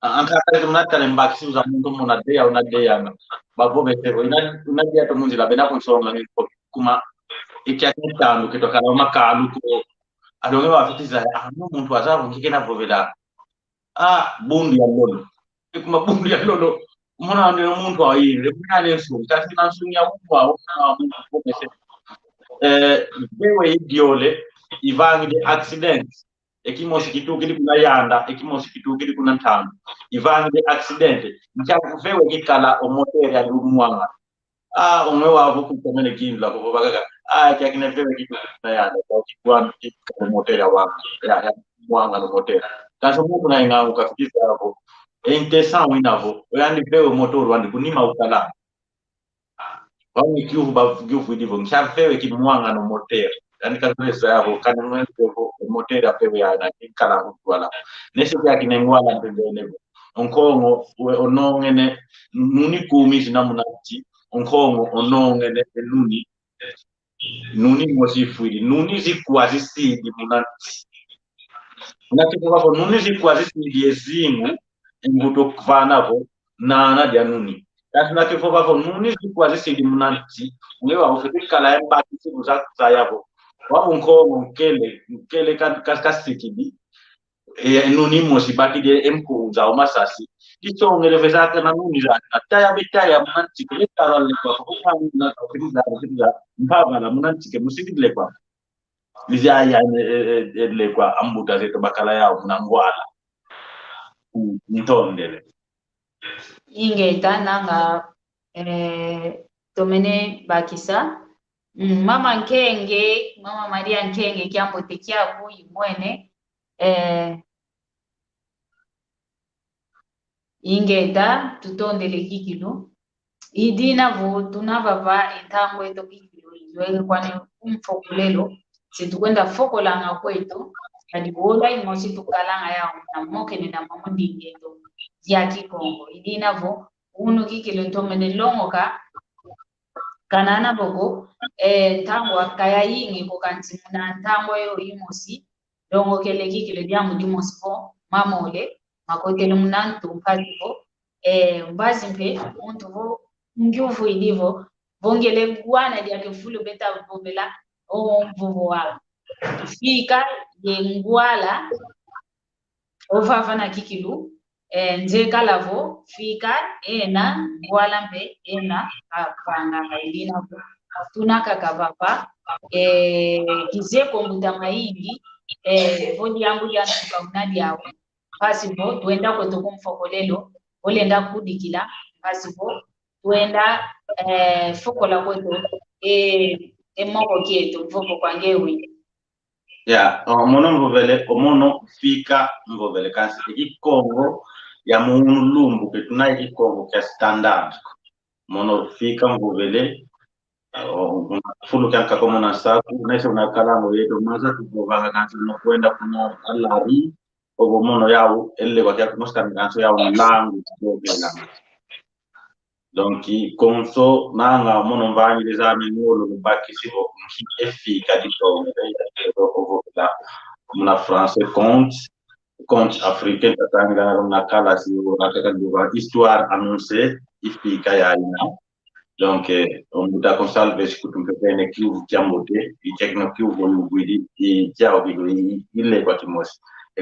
Speaker 3: ankaka mnatale mbakisi uza mundu munadeya unadeya bavovetevo unadeya to munzi labena kunsonga kuma ikyakitando kitokana makalu ko adonge wafitiza no muntu azavo ngikena vovela bundi ya lolo kuma bundi ya lolo mona ande muntu ayire kunale nsu kasi nansunya ukwa muntu komese bewe idiole ivangi de accident ekimosi kitu kili kuna yanda ekimosi kitu kili kuna ntano ivangi de accident nchakuvewe kikala omoteri ya lumwanga omwe wavo kukomene kinla ko bagaga kyakine vewe kitu kuna yanda kwa kikwana kikala omoteri ya mwanga no moteri kanso mungu na ingangu kafikiza hapo intesa winavo oyandi vewe motori wandi kunima ukala wani kiuvu bavugiuvu ndivyo nchavewe kimwanga no moteri yani kanisa yao kana mwepo moteri apewe yana kala mtu wala nese ya kinengwala ndendenevo onkongo onongene nuni kumisi namunati onkongo onongene nuni mosifuidi nuni zikwazi sidi munati unatiko wako nuni zikwazi sidi ezimu nguto kvanavo na dia nuni kasi nakifo wako nuni zikwazi sidi munati ungewa ufikala embaki siku za yavo wabu nkongo mkele kasikidi nuni mosi bakide emkuza omasasi kisongele vezaka na nuni za taya bitaya munantike letarale kwa na kufiza mpava na munantike musikidile kwa lizaya le kwa ambuta zeto bakala yao munangwala ntondele
Speaker 2: ingeta nanga tomene bakisa mama Nkenge mama Maria Nkenge kyambote kyako imwene ingeta tutondele kikilo idina vo tunavava entango eto kikilo izwele kwani umfokulelo situkwenda fokolanga kwetu kadibola imosi tukalanga yao na mokene na mamundi yeto ya Kikongo idina vo uno kikilo ntomene longoka kanana bogo tango akaya yingi ko kanti muna tango yo imosi dongo kele kikile bya mu dimosi po mamole makotele munantu mpalipo Basi mpe muntu vo nguvu ilivo vongele guana dia kefulu beta bombela mvuvo wala fika ye ngwala ovava na kikilu nje kalavo fika ena ngwala mpe ena kapanga ilina tunaka kavapa kize kombuta maigi vodi yangu ya tukaunadi yao pasipo tuenda kwetu kumfokolelo olenda kudikila pasipo tuenda fokola kwetu moko kietu mvoko kwangewi
Speaker 3: mono mvovele omono fika mvovele kansi ikongo ya mulumbu ketuna ikongo kya standard mono fika mvovele fulu kyanka komo na saku nese unakalango yedo maza tukovanga kansi no kwenda kuna alari ogo mono yao elle kwa kya kumosta kanso yao langu tukovela donc konso nanga mono mvanyi lezami ngolo mbaki sibo efika dito la muna français conte africain tatanga na kala si nataka duva histoire annoncée ifika ya ina donc on muta consalve sikutumpe pene kiu jambote itekno kiu volu guidi jao bigo ile kwa kimosi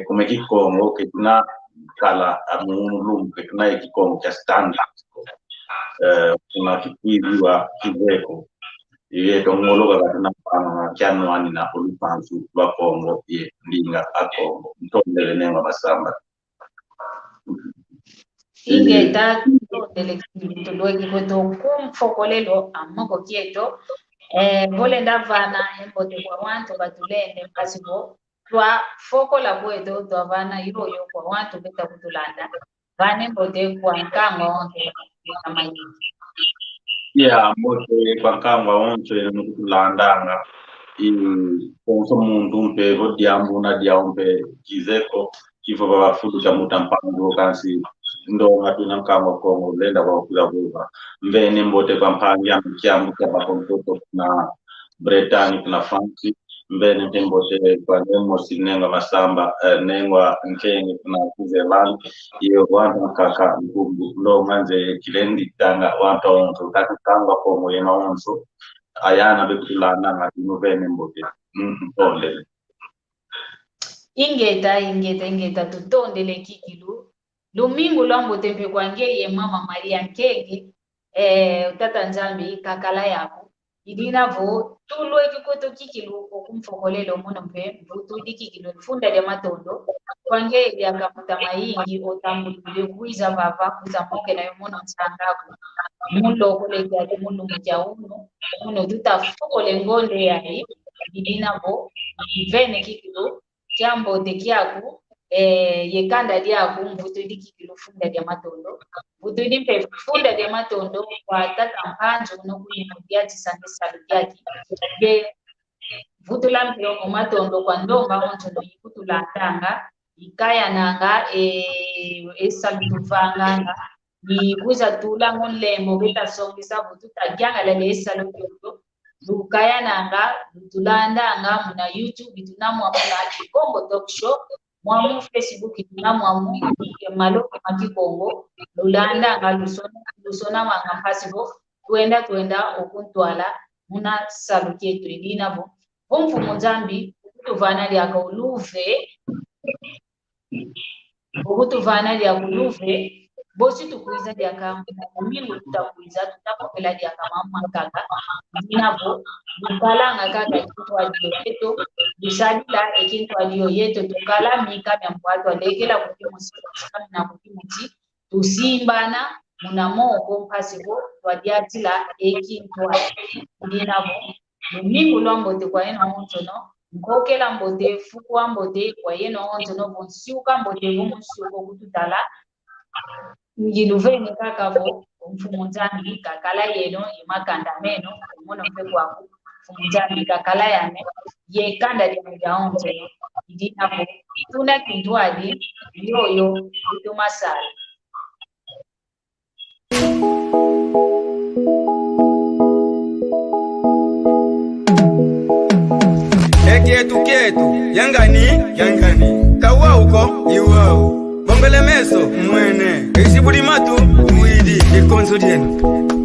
Speaker 3: come kikongo ke tuna kala amulum ke tuna kikongo cha standard kuna kipiwa kiveko iye tongologa katuna panga kyano ani na olupansu lwa Kongo ye ndinga akongo ntondele nenga basamba
Speaker 2: ingeta tondele kintu lweki kweto kumfokolelo amoko kieto volenda vana embote kwa wantu batulende pasipo twa fokola kweto twa vana yoyo kwa wantu beta kutulanda vane mbote kwa nkango onto kama hivi
Speaker 3: mbote kwa nkango onto kutulandanga konso mundu mpe vodiambu na diambe kizeko kifo baba fudu cha mutampango kansi ndo ngatu na nkango Kongo lenda kwa kula buba mbene mbote kwa mpanga mkiambu kwa bakontoto na Bretani na France mbene tembote kwa nemo sinenga masamba nengwa nkenge na Zealand iyo wanda kaka mbumbu ndo manze kilendi tanga wanta onto takanga Kongo yena onso ayana bekulana ngati novene mbote tondele
Speaker 2: ingeta tutondele kikilu lumingu lwambo tempe kwange ye mama Maria Nkenge utata nzambi kakala yako idinavo tulwe kikoto kikilu okumfokolelo muno mpe mvutu dikikilu funda ya matondo kwange ya kaputa maingi otambulule kuiza baba kuza moke na yomono nsangako mulo kole ya mulo mjauno muno tutafokole ngonde yayi idinavo vene kikilu jambo tekiaku yekanda lyako mvutu dikikilu funda ya matondo mvutu dimpe funda ya matondo kwa tata mpanjo unokuyi mudiati sande saludiati ye mvutu lampio omatondo kwa ndomba ontondo yikutu lantanga ikaya nanga esalutuvanganga yikuza tula ngonlembo beta songisa mvutu tagyanga lele esalutuvyo lukaya nanga lutulandanga muna YouTube tunamwamuna Kikongo Talk Show mwamu Facebook tunamwamu maloko makikongo lulanda lusona manga pasibo tuenda okuntwala muna saluketu ilinavo bomfu muzambi ukutuvana lya kauluve bosi tukuiza lya kama mingu tutakuiza tutakopela lya kama mankaka inavo lukalanga kaka kintu aliyo yeto lusadila ekintu aliyo yeto tukala mika myamkwatu alekela kutimusi na kutimuti tusimbana munamoko mpasibo twadiatila ekintu inavo lumingu lwambote kwa eno ontono nkokela mbote fuku mbote kwa eno ontono bonsiuka mbote bomusuko kututala ngiluveni kakavo mfumunzambi kakala yeno imakanda meno umono mpe kwaku mfumunzambi kakala yane yekanda lya ontono idinapo tuna kintwadi yoyo utumasala
Speaker 6: Kietu yangani kawa uko iwao Ombele meso mwene. Isi budi matu muidi ikonso dienu.